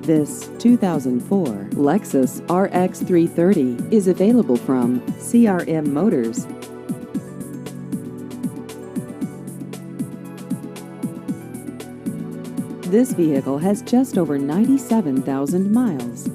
This 2004 Lexus RX 330 is available from CRM Motors. This vehicle has just over 97,000 miles.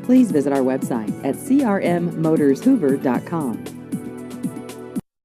Please visit our website at crmmotorshoover.com.